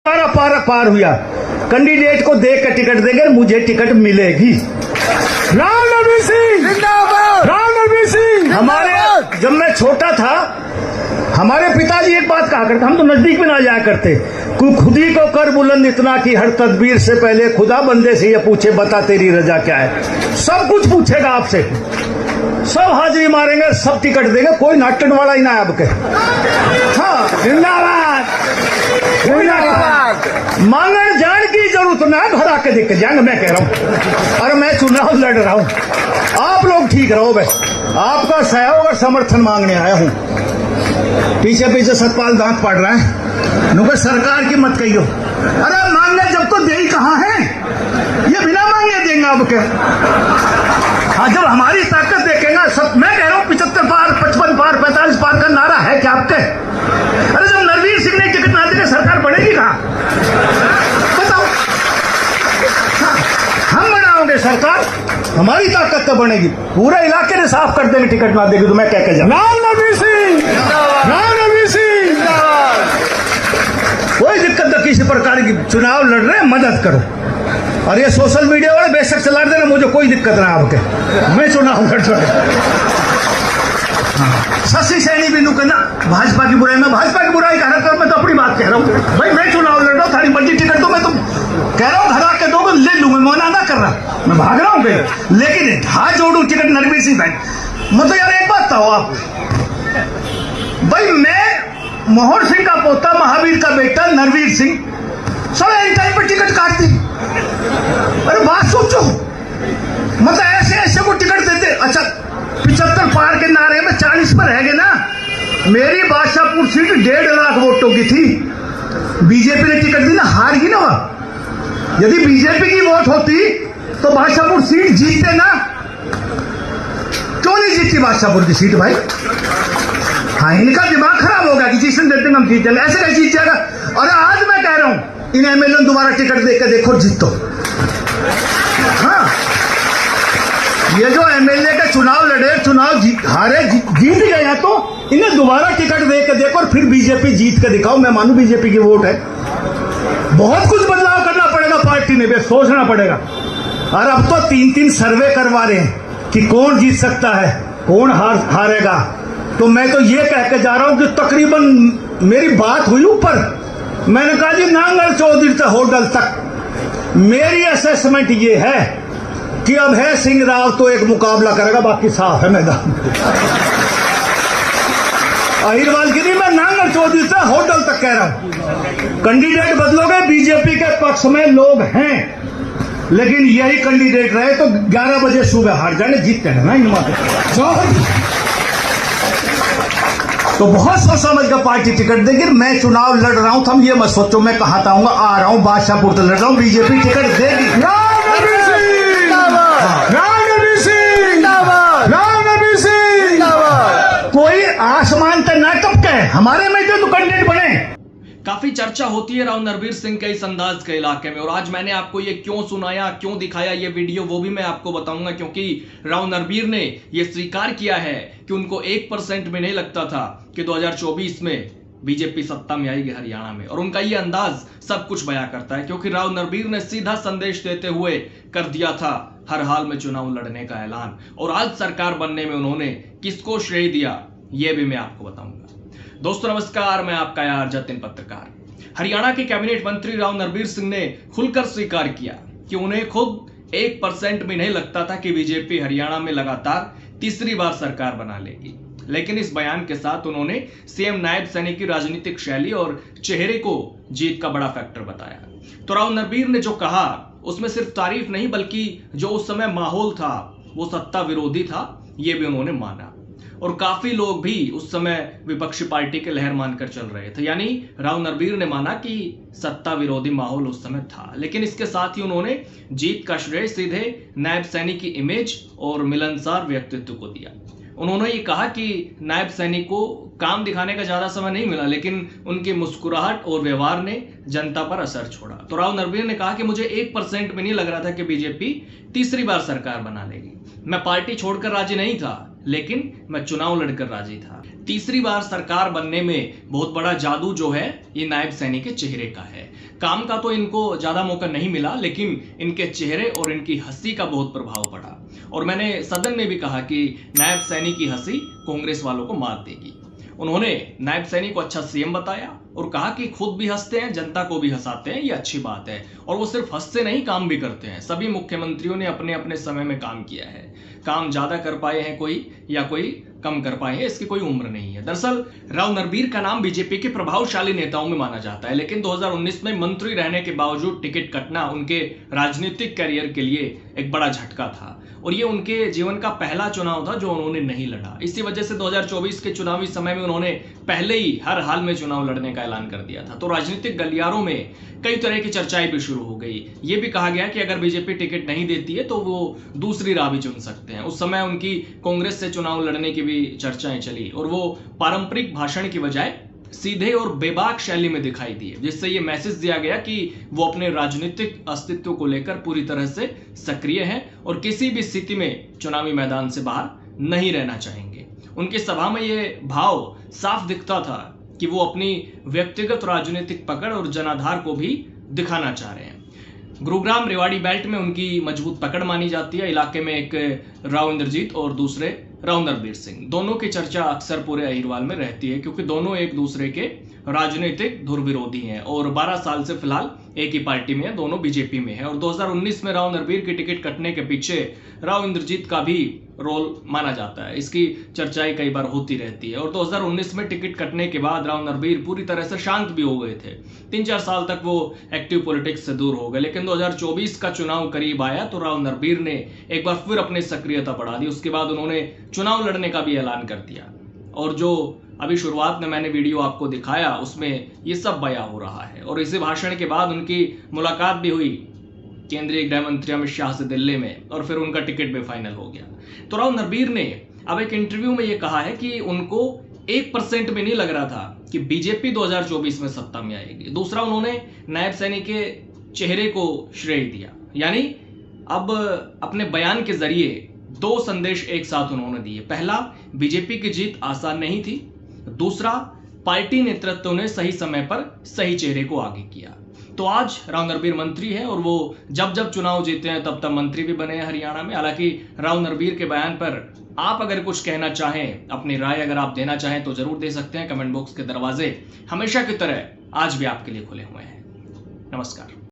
पारा पार पार हुआ। कैंडिडेट को देख के टिकट देंगे, मुझे टिकट मिलेगी। राम नरवीर सिंह जिंदाबाद। राम नरवीर सिंह हमारे जब मैं छोटा था, हमारे पिताजी एक बात कहा करते, हम तो नजदीक में ना जाया करते, खुद ही को कर बुलंद इतना कि हर तदबीर से पहले खुदा बंदे से ये पूछे बता तेरी रजा क्या है। सब कुछ पूछेगा आपसे, सब हाजिरी मारेंगे, सब टिकट देंगे, कोई नाटक वाला ही ना है आपके। हाँ जिंदाबाद जिंदाबाद। मांगन जान की जरूरत ना है, घर आके देख के जाएंगे। मैं कह रहा हूँ, अरे मैं चुनाव लड़ रहा हूँ, आप लोग ठीक रहो। बस आपका सहयोग और समर्थन मांगने आया हूँ। पीछे पीछे सतपाल दांत पाड़ रहा है, नुके सरकार की मत कहियो। अरे मांगने जब तो दे ही कहाँ है, ये बिना मांगे देंगे आपके। हाँ जब हमारी ताकत देखेगा सब। मैं कह रहा हूँ 75 पार 55 पार 45 पार का नारा है क्या आपके? अरे जब नरवीर सिंह ने टिकट ना देने सरकार बढ़ेगी कहाँ, बताओ। हाँ, हम बनाओगे सरकार, हमारी ताकत तो बनेगी। पूरे इलाके ने साफ कर देंगे टिकट ना देगी तो मैं क्या कह जाऊँ। राम नरवीर सिंह राम नरवीर सिंह। कोई दिक्कत न किसी प्रकार की, चुनाव लड़ रहे हैं, मदद करो। और ये सोशल मीडिया वाले बेशक चला देना, मुझे कोई दिक्कत ना आपके, मैं चुनाव लड़ रहा हूँ। शशि सैनी भी नुकना भाजपा की बुराई में, भाजपा की बुराई कह रहा, मैं तो अपनी बात कह रहा हूँ। भाई मैं चुनाव लड़ रहा हूँ, थारी मर्जी टिकट तो मैं तो कह रहा हूँ घर आके दोगे ले लूंगा, मैं मना ना कर रहा, मैं भाग रहा हूँ कहीं। लेकिन हाथ जोड़ू टिकट नरवीर सिंह भाई, मतलब यार एक बात बताओ आप, भाई मैं मोहन सिंह का पोता, महावीर का बेटा नरवीर सिंह, सब एक टाइम पर टिकट काटती। अरे बात सोचो, मतलब ऐसे ऐसे को टिकट देते। अच्छा 75 पार के नारे में 40 पर है ना। मेरी बादशाहपुर सीट 1.5 लाख वोटों की थी, बीजेपी ने टिकट दी ना, हार गई ना वहां। यदि बीजेपी की वोट होती तो बादशाहपुर सीट जीतते ना, क्यों नहीं जीती बादशाहपुर की सीट भाई? हाँ इनका दिमाग खराब होगा कि जिसने देते हम जीत जाएंगे, ऐसे कैसे जीत जाएगा। और आज मैं कह रहा हूं इन एमएलए दोबारा टिकट देकर देखो, जीतो। हाँ ये जो एमएलए के चुनाव लड़े, चुनाव हारे, जीत गए तो इन्हें दोबारा टिकट देकर देखो और फिर बीजेपी जीत के दिखाओ। मैं मानू बीजेपी की वोट है, बहुत कुछ बदलाव करना पड़ेगा पार्टी ने, सोचना पड़ेगा। और अब तो 3-3 सर्वे करवा रहे हैं कि कौन जीत सकता है, कौन हारेगा। तो मैं तो ये कह के जा रहा हूं कि तकरीबन मेरी बात हुई ऊपर, मैंने कहा जी नांगल चौधरी से होटल तक मेरी असेसमेंट ये है कि अब है सिंह राव तो एक मुकाबला करेगा, बाकी साफ है मैदान। अहिरवाल की नहीं, मैं नांगल चौधरी से होटल तक कह रहा हूं। कैंडिडेट बदलोगे, बीजेपी के पक्ष में लोग हैं, लेकिन यही कैंडिडेट रहे तो 11 बजे सुबह हार जाने, जीतते हैं ना इन तो बहुत सोच समझ कर पार्टी टिकट देगी। मैं चुनाव लड़ रहा हूं, तुम ये मत सोचो मैं कहां आऊंगा, आ रहा हूं बादशाहपुर से लड़ रहा हूं, बीजेपी टिकट देगी। राम नरवीर सिंह राम नरवीर सिंह राम नरवीर सिंह। कोई आसमान तक ना टपके, हमारे में जो कैंडिडेट बने। काफी चर्चा होती है राव नरवीर सिंह के इस अंदाज के इलाके में, और आज मैंने आपको ये क्यों सुनाया, क्यों दिखाया ये वीडियो, वो भी मैं आपको बताऊंगा। क्योंकि राव नरवीर ने ये स्वीकार किया है कि उनको 1% भी नहीं लगता था कि 2024 में बीजेपी सत्ता में आएगी हरियाणा में, और उनका ये अंदाज सब कुछ बयां करता है। क्योंकि राव नरवीर ने सीधा संदेश देते हुए कर दिया था हर हाल में चुनाव लड़ने का ऐलान, और आज सरकार बनने में उन्होंने किसको श्रेय दिया ये भी मैं आपको बताऊंगा। दोस्तों नमस्कार, मैं आपका यार जतिन पत्रकार। हरियाणा के कैबिनेट मंत्री राव नरवीर सिंह ने खुलकर स्वीकार किया कि उन्हें खुद 1% भी नहीं लगता था कि बीजेपी हरियाणा में लगातार तीसरी बार सरकार बना लेगी। लेकिन इस बयान के साथ उन्होंने सीएम नायब सैनी की राजनीतिक शैली और चेहरे को जीत का बड़ा फैक्टर बताया। तो राव नरवीर ने जो कहा उसमें सिर्फ तारीफ नहीं, बल्कि जो उस समय माहौल था वो सत्ता विरोधी था, ये भी उन्होंने माना। और काफी लोग भी उस समय विपक्षी पार्टी के लहर मानकर चल रहे थे, यानी राव नरवीर ने माना कि सत्ता विरोधी माहौल उस समय था। लेकिन इसके साथ ही उन्होंने जीत का श्रेय सीधे नायब सैनी की इमेज और मिलनसार व्यक्तित्व को दिया। उन्होंने ये कहा कि नायब सैनी को काम दिखाने का ज्यादा समय नहीं मिला, लेकिन उनकी मुस्कुराहट और व्यवहार ने जनता पर असर छोड़ा। तो राव नरवीर ने कहा कि मुझे 1% भी नहीं लग रहा था कि बीजेपी तीसरी बार सरकार बना लेगी। मैं पार्टी छोड़कर राजी नहीं था, लेकिन मैं चुनाव लड़कर राजी था। तीसरी बार सरकार बनने में बहुत बड़ा जादू जो है ये नायब सैनी के चेहरे का है। काम का तो इनको ज्यादा मौका नहीं मिला, लेकिन इनके चेहरे और इनकी हंसी का बहुत प्रभाव पड़ा। और मैंने सदन में भी कहा कि नायब सैनी की हंसी कांग्रेस वालों को मात देगी। उन्होंने नायब सैनी को अच्छा सीएम बताया और कहा कि खुद भी हंसते हैं, जनता को भी हंसाते हैं, ये अच्छी बात है। और वो सिर्फ हंसते नहीं, काम भी करते हैं। सभी मुख्यमंत्रियों ने अपने अपने समय में काम किया है। काम ज्यादा कर पाए हैं कोई या कोई कम कर पाए हैं, इसकी कोई उम्र नहीं है। दरअसल राव नरबीर का नाम बीजेपी के प्रभावशाली नेताओं में माना जाता है, लेकिन 2019 में मंत्री रहने के बावजूद टिकट कटना उनके राजनीतिक करियर के लिए एक बड़ा झटका था और ये उनके जीवन का पहला चुनाव था जो उन्होंने नहीं लड़ा। इसी वजह से 2024 के चुनावी समय में उन्होंने पहले ही हर हाल में चुनाव लड़ने का ऐलान कर दिया था। तो राजनीतिक गलियारों में कई तरह की चर्चाएं भी शुरू हो गई। ये भी कहा गया कि अगर बीजेपी टिकट नहीं देती है तो वो दूसरी राह भी चुन सकते हैं। उस समय उनकी कांग्रेस से चुनाव लड़ने की भी चर्चाएं चली और वो पारंपरिक भाषण की बजाय सीधे और बेबाक शैली में दिखाई दिए, जिससे ये मैसेज दिया गया कि वो अपने राजनीतिक अस्तित्व को लेकर पूरी तरह से सक्रिय हैं और किसी भी स्थिति में चुनावी मैदान से बाहर नहीं रहना चाहेंगे। उनकी सभा में ये भाव साफ दिखता था कि वो अपनी व्यक्तिगत राजनीतिक पकड़ और जनाधार को भी दिखाना चाह रहे हैं। गुरुग्राम रेवाड़ी बेल्ट में उनकी मजबूत पकड़ मानी जाती है। इलाके में एक राव इंद्रजीत और दूसरे राव नरबीर सिंह, दोनों की चर्चा अक्सर पूरे अहिरवाल में रहती है क्योंकि दोनों एक दूसरे के राजनीतिक धुर विरोधी हैं और 12 साल से फिलहाल एक ही पार्टी में है, दोनों बीजेपी में है। और 2019 में राव नरबीर की टिकट कटने के पीछे राव इंद्रजीत का भी रोल माना जाता है। इसकी चर्चाएं कई बार होती रहती है। और 2019 में टिकट कटने के बाद राव नरबीर पूरी तरह से शांत भी हो गए थे। 3-4 साल तक वो एक्टिव पॉलिटिक्स से दूर हो गए, लेकिन 2024 का चुनाव करीब आया तो राव नरबीर ने एक बार फिर अपनी सक्रियता बढ़ा दी। उसके बाद उन्होंने चुनाव लड़ने का भी ऐलान कर दिया और जो अभी शुरुआत में मैंने वीडियो आपको दिखाया उसमें ये सब बयां हो रहा है। और इसी भाषण के बाद उनकी मुलाकात भी हुई केंद्रीय गृह मंत्री अमित शाह से दिल्ली में और फिर उनका टिकट भी फाइनल हो गया। तो राव नरबीर ने अब एक इंटरव्यू में ये कहा है कि उनको 1% भी नहीं लग रहा था कि बीजेपी 2024 में सत्ता में आएगी। दूसरा, उन्होंने नायब सैनी के चेहरे को श्रेय दिया, यानी अब अपने बयान के जरिए 2 संदेश एक साथ उन्होंने दिए। पहला, बीजेपी की जीत आसान नहीं थी। दूसरा, पार्टी नेतृत्व ने सही समय पर सही चेहरे को आगे किया। तो आज राव नरबीर मंत्री है और वो जब जब चुनाव जीते हैं तब तब मंत्री भी बने हैं हरियाणा में। हालांकि राव नरबीर के बयान पर आप अगर कुछ कहना चाहें, अपनी राय अगर आप देना चाहें तो जरूर दे सकते हैं। कमेंट बॉक्स के दरवाजे हमेशा की तरह आज भी आपके लिए खुले हुए हैं। नमस्कार।